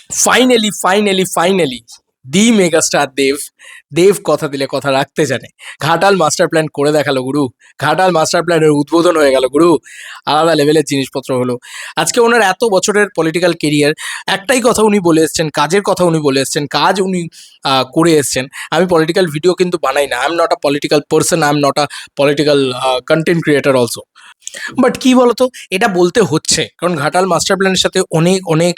Finally finally finally দি megastar দেব। দেব কথা দিলে কথা রাখতে জানে। ঘাটাল মাস্টার প্ল্যান করে দেখালো গুরু। ঘাটাল মাস্টার প্ল্যানের উদ্বোধন হয়ে গেল গুরু। আলাদা লেভেলের জিনিসপত্র হলো। আজকে ওনার এত বছরের পলিটিক্যাল কেরিয়ার, একটাই কথা উনি বলে এসছেন, কাজের কথা উনি বলে এসছেন, কাজ উনি করে এসছেন। আমি পলিটিক্যাল ভিডিও কিন্তু বানাই না, I am not a political person, I am not a political content creator also. But কি বলতো, এটা বলতে হচ্ছে কারণ ঘাটাল মাস্টার প্ল্যানের সাথে অনেক অনেক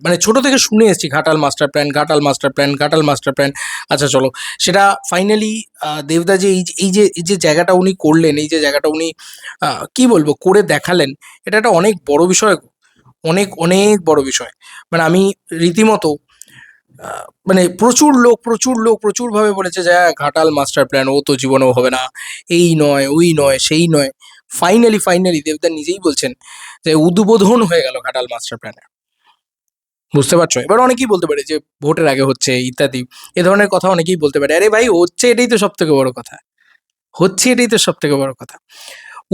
মানে ছোট থেকে শুনে এসেছি Ghatal master plan, Ghatal master plan, Ghatal master plan. আচ্ছা চলো, সেটা ফাইনালি দেবদা যে এই যে জায়গাটা উনি করলেন, এই যে জায়গাটা উনি কি বলবো করে দেখালেন, এটা একটা অনেক বড় বিষয় গো। অনেক অনেক বড় বিষয়। মানে আমি রীতিমতো মানে প্রচুর ভাবে বলেছে যে হ্যাঁ, ঘাটাল মাস্টার প্ল্যান ও তো জীবনেও হবে না, এই নয় ওই নয় সেই নয়। ফাইনালি দেবদা নিজেই বলছেন যে উদ্বোধন হয়ে গেল ঘাটাল মাস্টার প্ল্যানে। বুঝতে পারছো? এবার অনেকেই বলতে পারে যে ভোটের আগে হচ্ছে ইত্যাদি, এ ধরনের কথা অনেকেই বলতে পারে। আরে ভাই, হচ্ছে এটাই তো সব থেকে বড় কথা। হচ্ছে এটাই তো সব থেকে বড় কথা।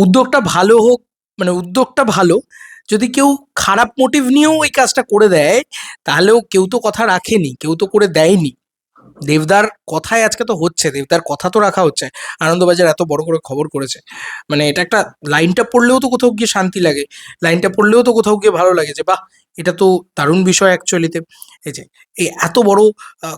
উদ্যোগটা ভালো হোক, মানে উদ্যোগটা ভালো, যদি কেউ খারাপ মোটিভ নিয়েও ওই কাজটা করে দেয়, তাহলেও কেউ তো কথা রাখেনি, কেউ তো করে দেয়নি। দেবদার কথায় আজকে তো হচ্ছে, দেবদার কথা তো রাখা হচ্ছে। আনন্দবাজার এত বড় করে খবর করেছে, মানে এটা একটা, লাইনটা পড়লেও তো কোথাও গিয়ে শান্তি লাগে, লাইনটা পড়লেও তো কোথাও গিয়ে ভালো লাগে যে বাহ, এটা তো দারুণ বিষয় অ্যাকচুয়ালিতে। এই যে এই এত বড়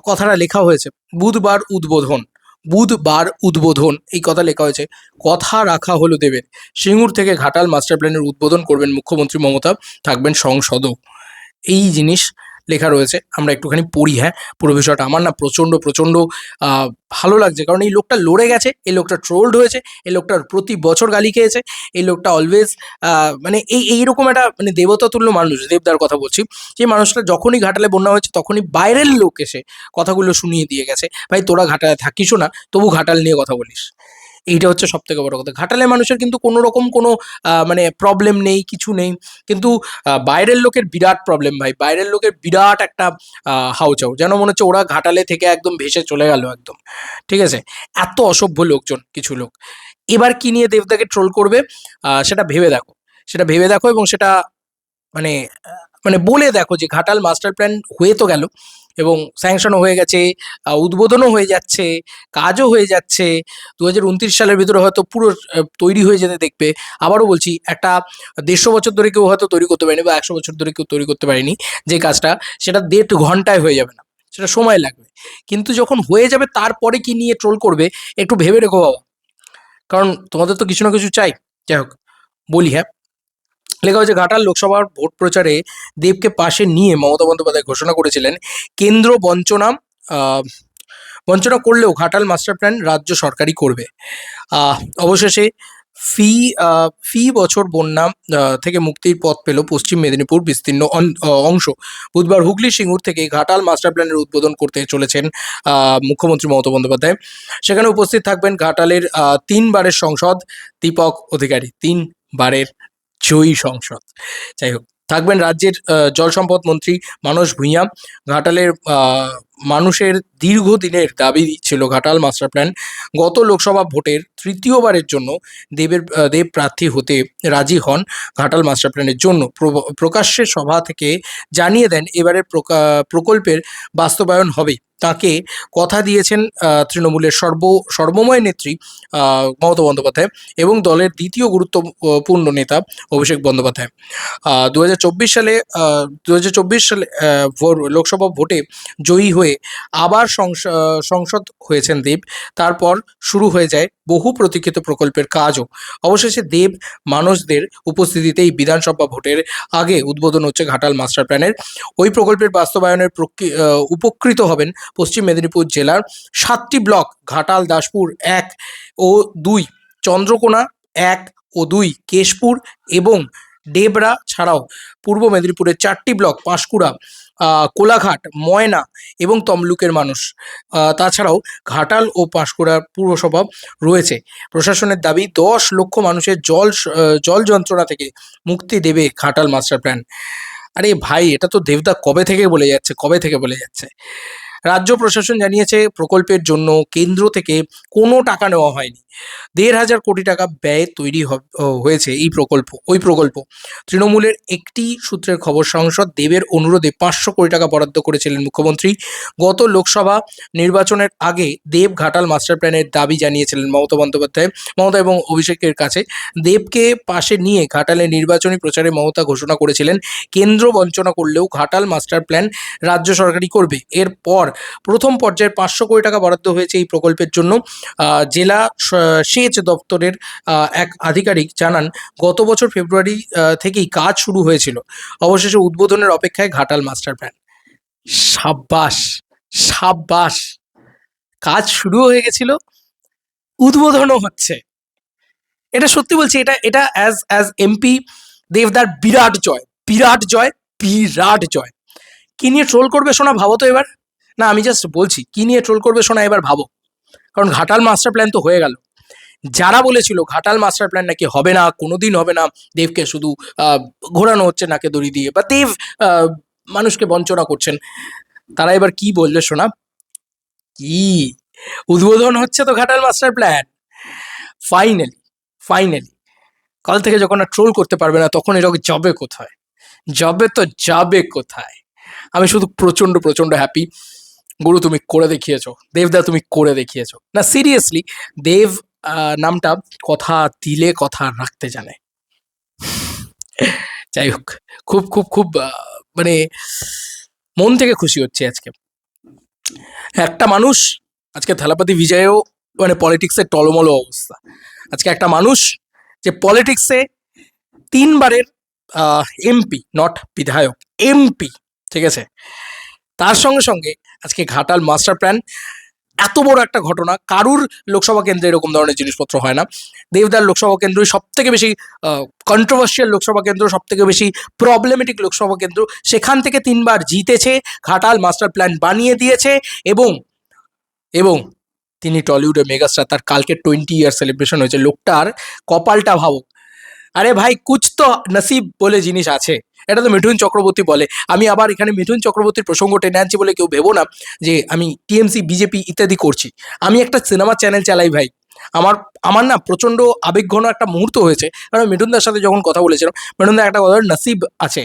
কথাটা লেখা হয়েছে, বুধবার উদ্বোধন, বুধবার উদ্বোধন এই কথা লেখা হয়েছে। কথা রাখা হলো দেবের। সিঙ্গুর থেকে ঘাটাল মাস্টার প্ল্যানের উদ্বোধন করবেন মুখ্যমন্ত্রী মমতা, থাকবেন সংসদও। এই জিনিস লেখা রয়েছে, আমরা একটুখানি পড়ি। হ্যাঁ, পুরো বিষয়টা আমার না প্রচণ্ড প্রচণ্ড ভালো লাগছে, কারণ এই লোকটা লড়ে গেছে, এই লোকটা ট্রোলড হয়েছে, এই লোকটার প্রতি বছর গালি খেয়েছে, এই লোকটা অলওয়েজ মানে এইরকম একটা মানে দেবতা তুল্য মানুষ, দেবদার কথা বলছি। যে মানুষটা যখনই ঘাটালে বন্যা হয়েছে তখনই বাইরের লোক এসে কথাগুলো শুনিয়ে দিয়ে গেছে, ভাই তোরা ঘাটালে থাকিসও না, তবু ঘাটাল নিয়ে কথা বলিস। এইটা হচ্ছে সব থেকে বড় কথা। ঘাটালের মানুষের কিন্তু কোনো রকম কোনো মানে প্রবলেম নেই, কিছু নেই। কিন্তু বাইরের লোকের বিরাট প্রবলেম ভাই, বাইরের লোকের বিরাট একটা হাউচাউ, যেন মনে হচ্ছে ওরা ঘাটালে থেকে একদম ভেসে চলে গেল একদম। ঠিক আছে? এত অসভ্য লোকজন কিছু লোক। এবার কি নিয়ে দেবদাকে ট্রোল করবে, সেটা ভেবে দেখো। সেটা ভেবে দেখো এবং সেটা মানে মানে বলে দেখো যে ঘাটাল মাস্টার প্ল্যান হয়ে তো গেল এবং স্যাংশনও হয়ে গেছে, উদ্বোধনও হয়ে যাচ্ছে, কাজও হয়ে যাচ্ছে। ২০২৯ সালের ভিতরে হয়তো পুরো তৈরি হয়ে যেতে দেখবে। আবারও বলছি, একটা ১৫০ বছর ধরে কেউ হয়তো তৈরি করতে পারেনি, বা ১০০ বছর ধরে কেউ তৈরি করতে পারেনি যে কাজটা, সেটা ১.৫ ঘন্টায় হয়ে যাবে না, সেটা সময় লাগবে। কিন্তু যখন হয়ে যাবে তারপরে কি নিয়ে ট্রোল করবে, একটু ভেবে রেখো বাবা। কারণ তোমাদের তো কিছু না কিছু চাই। যাই হোক, বলি হ্যাঁ, লেখা হয়েছে ঘাটাল লোকসভার ভোট প্রচারে দেবকে পাশে নিয়ে মমতা বন্দ্যোপাধ্যায় ঘোষণা করেছিলেন, কেন্দ্র বঞ্চনা আহ, বঞ্চনা করলেও ঘাটাল মাস্টার প্ল্যান রাজ্য সরকারই করবে। আহ, অবশেষে ফি ফি বছর বন্যা থেকে মুক্তির পথ পেল পশ্চিম মেদিনীপুর বিস্তীর্ণ অংশ। বুধবার হুগলি সিঙ্গুর থেকে ঘাটাল মাস্টার প্ল্যানের উদ্বোধন করতে চলেছেন মুখ্যমন্ত্রী মমতা বন্দ্যোপাধ্যায়। সেখানে উপস্থিত থাকবেন ঘাটালের ৩ বারের সংসদ দীপক অধিকারী, ৩ বারের জয়ী সংসদ। যাই হোক, থাকবেন রাজ্যের জল সম্পদ মন্ত্রী মানস ভূঁইয়া। ঘাটালের মানুষের দীর্ঘদিনের দাবি ছিল ঘাটাল মাস্টার প্ল্যান। গত লোকসভা ভোটের তৃতীয়বারের জন্য দেব প্রার্থী হতে রাজি হন ঘাটাল মাস্টার প্ল্যানের জন্য। প্রকাশ্যে সভা থেকে জানিয়ে দেন এবারের প্রকল্পের বাস্তবায়ন হবে। তাকে কথা দিয়েছেন তৃণমূলের সর্বময় নেত্রী মমতা বন্দ্যোপাধ্যায় এবং দলের দ্বিতীয় গুরুত্বপূর্ণ নেতা অভিষেক বন্দ্যোপাধ্যায়। ২০২৪ সালে ২০২৪ সালে লোকসভা ভোটে জয়ী হয়ে আবার সংসদ হয়েছেন দেব। তারপর শুরু হয়ে যায় বহু প্রতীক্ষিত প্রকল্পের কাজও। অবশেষে দেব মানসদের উপস্থিতিতেই বিধানসভা ভোটের আগে উদ্বোধন হচ্ছে ঘাটাল মাস্টার প্ল্যানের। ওই প্রকল্পের বাস্তবায়নের উপকৃত হবেন পশ্চিম মেদিনীপুর জেলার ৭টি ব্লক, ঘাটাল, দাসপুর ১ ও ২, চন্দ্রকোনা ১ ও ২, কেশপুর এবং ডেবরা ছাড়াও পূর্ব মেদিনীপুরের ৪টি ব্লক, পাঁশকুড়া, কোলাঘাট, ময়না এবং তমলুকের মানুষ। তাছাড়াও ঘাটাল ও পাঁশকুড়া পুরসভা রয়েছে। প্রশাসনের দাবি ১০ লক্ষ মানুষের জল যন্ত্রণা থেকে মুক্তি দেবে ঘাটাল মাস্টার প্ল্যান। আরে ভাই, এটা তো দেবদা কবে থেকে বলে যাচ্ছে, কবে থেকে বলে যাচ্ছে। রাজ্য প্রশাসন জানিয়েছে প্রকল্পের জন্য কেন্দ্র থেকে কোনো টাকা নেওয়া হয়নি। ১,৫০০ কোটি টাকা ব্যয় তৈরি হয়েছে ওই প্রকল্প। তৃণমূলের একটি সূত্রের খবর, সাংসদ দেবের অনুরোধে ৫০০ কোটি টাকা বরাদ্দ করেছিলেন মুখ্যমন্ত্রী। গত লোকসভা নির্বাচনের আগে দেব ঘাটাল মাস্টার প্ল্যানের দাবি জানিয়েছিলেন মমতা এবং অভিষেকের কাছে। দেবকে পাশে নিয়ে ঘাটালে নির্বাচনী প্রচারে মমতা ঘোষণা করেছিলেন, কেন্দ্র বঞ্চনা করলেও ঘাটাল মাস্টার প্ল্যান রাজ্য সরকারই করবে। এরপর প্রথম পর্যায়ের ৫০০ কোটি টাকা বরাদ্দ হয়েছে এই প্রকল্পের জন্য। জেলা সেচ দপ্তরের এক আধিকারিক জানান, গত বছর ফেব্রুয়ারি থেকেই কাজ শুরু হয়েছিল। অবশেষে উদ্বোধনের অপেক্ষায় ঘাটাল মাস্টার প্ল্যান। সাব্বাস, সাব্বাস! কাজ শুরু হয়ে গেছিল, উদ্বোধনও হচ্ছে। এটা সত্যি বলছি, এটা এটা অ্যাজ অ্যাজ এমপি দেবদার বিরাট জয়, বিরাট জয়, বিরাট জয়। কি নিয়ে ট্রোল করবে শোনা, ভাবো তো এবার। না, আমি জাস্ট বলছি কি নিয়ে ট্রোল করবে শোনা, এবার ভাবো। কারণ ঘাটাল মাস্টার প্ল্যান তো হয়ে গেল। যারা বলেছিল ঘাটাল মাস্টার প্ল্যান নাকি হবে না, কোনোদিন হবে না, দেবকে শুধু ঘোরানো হচ্ছে নাকে দড়ি দিয়ে, বা দেব মানুষকে বঞ্চনা করছেন, তারা এবার কি বলবে শোনা? কি উদ্বোধন হচ্ছে তো Ghatal master plan. Finally, finally কাল থেকে যখন আর ট্রোল করতে পারবে না, তখন এরকম যাবে কোথায়? যাবে তো যাবে কোথায়? আমি শুধু প্রচন্ড প্রচন্ড হ্যাপি। গুরু, তুমি করে দেখিয়েছো। দেবদা, তুমি করে দেখিয়েছো। না, সিরিয়াসলি, দেব নামটা কথা দিলে কথা রাখতে জানে। যাই হোক, খুব খুব খুব মানে মন থেকে খুশি হচ্ছে আজকে। একটা মানুষ, আজকে থালাপতি বিজয়েও মানে পলিটিক্সের টলমলো অবস্থা। আজকে একটা মানুষ যে পলিটিক্সে 3বারের এমপি, নট বিধায়ক, এমপি, ঠিক আছে, তার সঙ্গে সঙ্গে আজকে ঘাটাল মাস্টার প্ল্যান। এত বড় একটা ঘটনা, কারুর লোকসভা কেন্দ্রে এরকম ধরনের জিনিসপত্র হয় না। দেবদার লোকসভা কেন্দ্রই সব থেকে বেশি কন্ট্রোভার্সিয়াল লোকসভা কেন্দ্র, সব থেকে বেশি প্রবলেমেটিক লোকসভা কেন্দ্র। সেখান থেকে 3বার জিতেছে, ঘাটাল মাস্টার প্ল্যান বানিয়ে দিয়েছে, এবং এবং তিনি টলিউডে মেগাস্টার। তার কালকে 20 ইয়ার সেলিব্রেশন হয়েছে। লোকটার কপালটা ভাবো। আরে ভাই, কুছ তো নসিব বলে জিনিস আছে। এটা তো মিঠুন চক্রবর্তী বলে। আমি আবার এখানে মিঠুন চক্রবর্তীর প্রসঙ্গ টেনে আনছি বলে কেউ ভেবো না যে আমি টিএমসি, বিজেপি ইত্যাদি করছি। আমি একটা সিনেমা চ্যানেল চালাই ভাই। আমার আমার না প্রচণ্ড আবেগঘন একটা মুহূর্ত হয়েছে, কারণ মিঠুনদার সাথে যখন কথা বলেছিলাম, মিঠুনদা একটা কথা, নসিব আছে।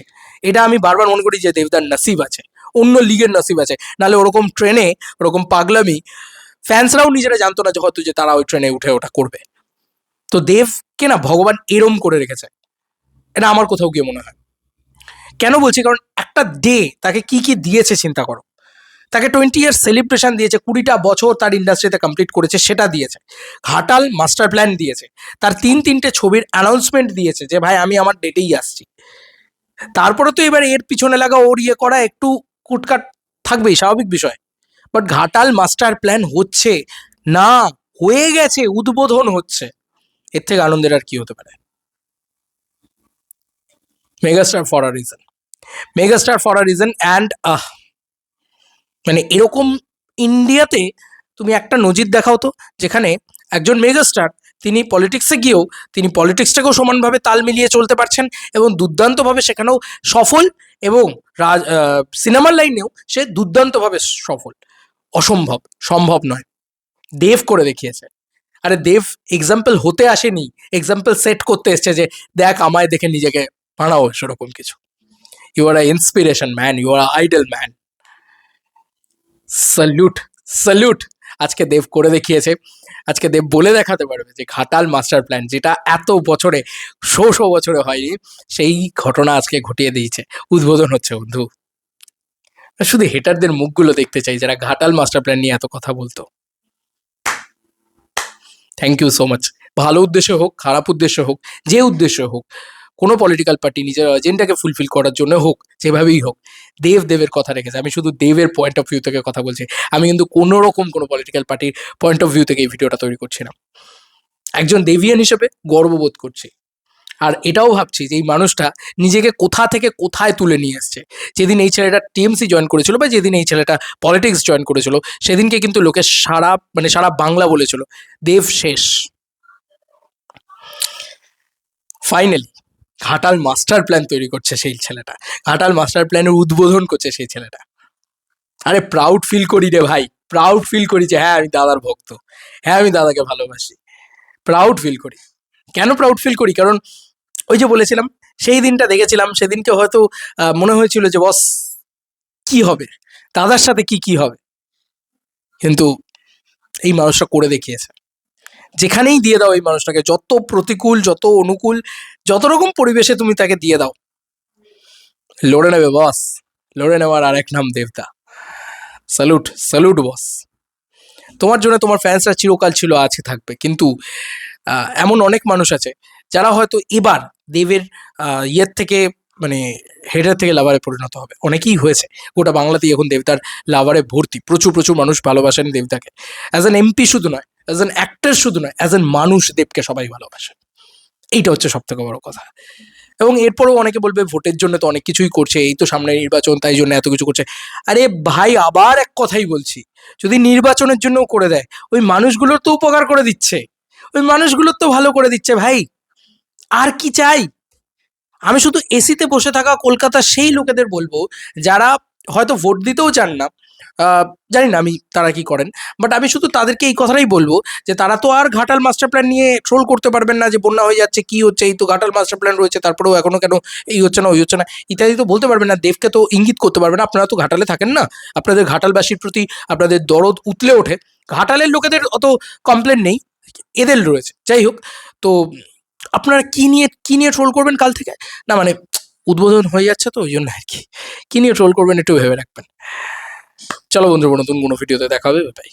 এটা আমি বারবার মনে করি যে দেবদার নসিব আছে, অন্য লিগের নসিব আছে। নাহলে ওরকম ট্রেনে, ওরকম পাগলামি ফ্যান্সরাও নিজেরা জানতো না যে হয়তো যে তারা ওই ট্রেনে উঠে ওটা করবে। তো দেবকে না ভগবান এরম করে রেখেছে, এটা আমার কোথাও গিয়ে মনে হয়। কেন বলছি? কারণ একটা ডে তাকে কি কি দিয়েছে চিন্তা করো। তাকে 20 ইয়ার সেলিব্রেশন দিয়েছে, 20টা বছর তার ইন্ডাস্ট্রিতে কমপ্লিট করেছে, সেটা দিয়েছে। ঘাটাল মাস্টার প্ল্যান দিয়েছে, তার 3-3টে ছবির অ্যানাউন্সমেন্ট দিয়েছে যে ভাই আমি আমার ডেটেই আসছি। তারপরে তো এবার এর পিছনে লাগা, ওর ইয়ে করা একটু কুটকাট থাকবেই, স্বাভাবিক বিষয়। বাট ঘাটাল মাস্টার প্ল্যান হচ্ছে না, হয়ে গেছে, উদ্বোধন হচ্ছে। এর থেকে আনন্দের আর কি হতে পারে? Megastar for a reason, megastar for a reason. And মানে এরকম ইন্ডিয়াতে তুমি একটা নজির দেখাও তো, যেখানে একজন মেগাস্টার তিনি পলিটিক্সে গিয়েও তিনি পলিটিক্সটাকেও সমানভাবে তাল মিলিয়ে চলতে পারছেন, এবং দুর্দান্তভাবে সেখানেও সফল, এবং সিনেমার লাইনেও সে দুর্দান্তভাবে সফল। অসম্ভব, সম্ভব নয়। দেব করে দেখিয়েছে। আরে দেব এক্সাম্পল হতে আসেনি, এক্সাম্পল সেট করতে এসছে যে দেখ আমায় দেখে নিজেকে বানাও, সেরকম কিছু। You are a inspiration man, you are a idol man. Salute, salute. আজকে দেব করে দেখিয়েছে। আজকে দেব বলে দেখাতে পারবে যে ঘাটাল মাস্টার প্ল্যান, যেটা এত বছরে, শো বছরে হয়নি, সেই ঘটনা আজকে ঘটিয়ে দিয়েছে। উদ্বোধন হচ্ছে বন্ধু। শুধু হেটারদের মুখগুলো দেখতে চাই, যারা ঘাটাল মাস্টার প্ল্যান নিয়ে এত কথা বলতো। Thank you so much. ভালো উদ্দেশ্যে হোক, খারাপ উদ্দেশ্যে হোক, যে উদ্দেশ্যে হোক, কোনো পলিটিক্যাল পার্টি নিজের এজেন্ডাকে ফুলফিল করার জন্য হোক, যেভাবেই হোক, দেবের কথা রেখেছে। আমি শুধু দেবের পয়েন্ট অফ ভিউ থেকে কথা বলছি। আমি কিন্তু কোনো রকম কোনো পলিটিক্যাল পার্টির পয়েন্ট অফ ভিউ থেকে এই ভিডিওটা তৈরি করছি না। একজন দেবিয়ান হিসেবে গর্ববোধ করছি। আর এটাও ভাবছি যে এই মানুষটা নিজেকে কোথা থেকে কোথায় তুলে নিয়ে এসছে। যেদিন এই ছেলেটা টিএমসি জয়েন করেছিল, বা যেদিন এই ছেলেটা পলিটিক্স জয়েন করেছিল, সেদিনকে কিন্তু লোকে সারা বাংলা বলেছিল দেব শেষ। ফাইনালি ঘাটাল মাস্টার প্ল্যান তৈরি করছে সেই ছেলেটা, ঘাটাল মাস্টার প্ল্যানের উদ্বোধন করছে সেই ছেলেটা। আরে প্রাউড ফিল করি রে ভাই, প্রাউড ফিল করি যে হ্যাঁ আমি দাদার ভক্ত, হ্যাঁ আমি দাদাকে ভালোবাসি, প্রাউড ফিল করি। কেন প্রাউড ফিল করি? কারণ ওই যে বলেছিলাম, সেই দিনটা দেখেছিলাম, সেদিনকে হয়তো মনে হয়েছিল যে বস কি হবে, দাদার সাথে কি কি হবে, কিন্তু এই মানুষটা করে দেখিয়েছে। যেখানেই দিয়ে দাও এই মানুষটাকে, যত প্রতিকূল যত অনুকূল যত রকম পরিবেশে তুমি তাকে দিয়ে দাও, লড়ে নেবে বস, লড়ে নেওয়ার আর এক নাম দেবদা। স্যালুট, স্যালুট বস। তোমার জন্য তোমার ফ্যান্সরা চিরকাল ছিল, আছে, থাকবে, কিন্তু এমন অনেক মানুষ আছে যারা হয়তো এবার দেবের ইয়ের থেকে মানে হেডের থেকে লাভারে পরিণত হবে। অনেকেই হয়েছে, গোটা বাংলাতেই এখন দেবদার লাভারে ভর্তি, প্রচুর প্রচুর মানুষ ভালোবাসেন দেবদাকে। অ্যাজ অ্যান এমপি শুধু নয়, অ্যাজ অ্যান অ্যাক্টর শুধু নয়, অ্যাজ অ্যান মানুষ দেবকে সবাই ভালোবাসে। এইটা হচ্ছে সব থেকে বড় কথা। এবং এরপরেও অনেকে বলবে ভোটের জন্য তো অনেক কিছুই করছে, এই তো সামনে নির্বাচন তাই জন্য এত কিছু করছে। আরে ভাই আবার এক কথাই বলছি, যদি নির্বাচনের জন্যও করে দেয়, ওই মানুষগুলোর তো উপকার করে দিচ্ছে, ওই মানুষগুলোর তো ভালো করে দিচ্ছে ভাই, আর কি চাই? আমি শুধু এসিতে বসে থাকা কলকাতার সেই লোকেদের বলবো যারা হয়তো ভোট দিতেও চান না, জানি না আমি তারা কি করেন, বাট আমি শুধু তাদেরকে এই কথাটাই বলবো যে তারা তো আর ঘাটাল মাস্টার প্ল্যান নিয়ে ট্রোল করতে পারবেন না যে বন্যা হয়ে যাচ্ছে, কি হচ্ছে, এই তো ঘাটাল মাস্টার প্ল্যান রয়েছে তারপরেও এখনো কেন এই হচ্ছে না ওই হচ্ছে না ইত্যাদি তো বলতে পারবেন না, দেবকে তো ইঙ্গিত করতে পারবেন না। আপনারা তো ঘাটালে থাকেন না, আপনাদের ঘাটালবাসীর প্রতি আপনাদের দরদ উতলে ওঠে। ঘাটালের লোকেদের অত কমপ্লেন নেই, এদের রয়েছে। যাই হোক, তো আপনারা কি নিয়ে ট্রোল করবেন কাল থেকে? না মানে উদ্বোধন হয়ে যাচ্ছে তো ওই জন্য আর কি, কি নিয়ে ট্রোল করবেন একটু ভেবে রাখবেন। চলো বন্ধুরা, নতুন কোনো ভিডিওতে দেখা হবে, বাই।